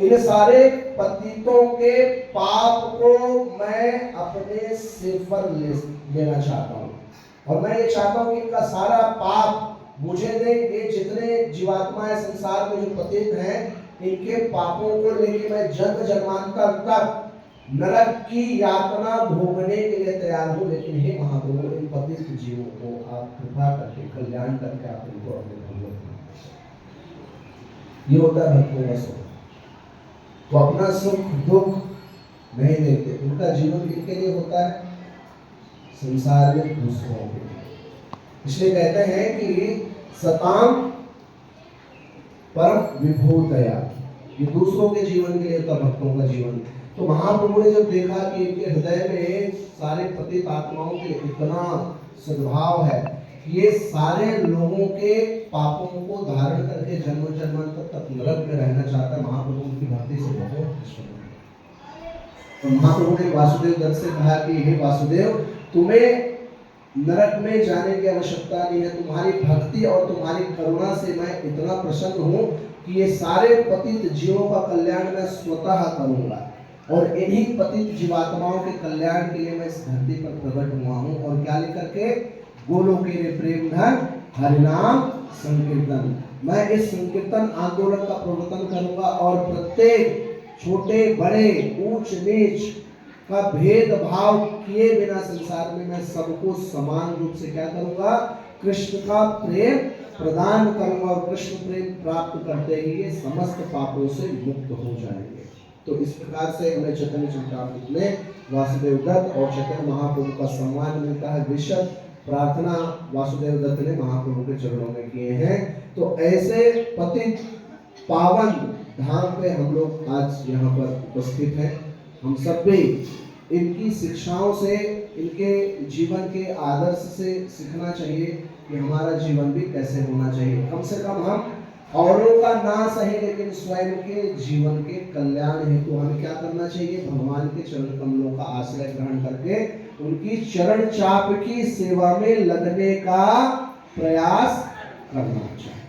इन सारे पतितों के पाप को मैं अपने सिर पर लेना चाहता हूँ, और मैं ये चाहता हूँ कि इनका सारा पाप मुझे दे। ये जितने जीवात्माएं संसार में जो पतित हैं, इनके पापों को लेके मैं जन्म जन्मांतर तक नरक की यातना भोगने के लिए तैयार हूँ। लेकिन हे महाप्रभु, इन पतित जीवों को आप कृपा करके, कल्याण करके आप इनको अपने भगवत बनाइए। ये होता है भक्तों का सुख। वो अपना सुख दुख नहीं देखते, उनका जीवन किसके लिए होता है? संसार में दूसरों के लिए। इसलिए कहते हैं कि सताम परम विभूतया, ये दूसरों के जीवन के लिए होता, भक्तों का जीवन। तो महाप्रभु ने जब देखा कि इनके हृदय में सारे पतित आत्माओं के इतना सद्भाव है, ये सारे लोगों के पापों को धारण करके जन्म जन्मांतर तक नरक में रहना चाहता है, महाप्रभु उनकी भक्ति से बहुत खुश हो। तो महाप्रभु ने वासुदेव दत्त से कहा कि हे वासुदेव, तुम्हें नरक में जाने की आवश्यकता नहीं है। तुम्हारी भक्ति और तुम्हारी करुणा से मैं इतना प्रसन्न हूँ कि ये सारे पतित जीवों का कल्याण मैं स्वतः करूंगा, और इन्हीं पतित जीवात्माओं के कल्याण के लिए मैं इस धरती पर प्रकट हुआ हूँ। और क्या लेकर के? गोलोके रे प्रेम धन हरिनाम संकीर्तन। मैं इस संकीर्तन आंदोलन का प्रवर्तन करूंगा, और प्रत्येक छोटे बड़े ऊंच नीच का भेदभाव किए बिना संसार में मैं सबको समान रूप से क्या करूंगा? कृष्ण का प्रेम प्रदान करूंगा, और कृष्ण प्रेम प्राप्त करते ही ये समस्त पापों से मुक्त हो जाएंगे। तो इस प्रकार से हमें चैतन्य चरितामृत में वासुदेव दत्त और चैतन्य महाप्रभु का सम्मान मिलता है। विशद प्रार्थना वासुदेव दत्त ने महाप्रभु के चरणों में किए हैं। तो ऐसे पतित पावन धाम पे हम लोग आज यहाँ पर उपस्थित हैं। हम सब भी इनकी शिक्षाओं से, इनके जीवन के आदर्श से सीखना चाहिए कि हमारा जीवन भी कैसे होना चाहिए। कम से कम हम औरों का ना सही, लेकिन स्वयं के जीवन के कल्याण हेतु हमें क्या करना चाहिए? भगवान के चरण कमलों का आश्रय ग्रहण करके उनकी चरण चाप की सेवा में लगने का प्रयास करना चाहिए।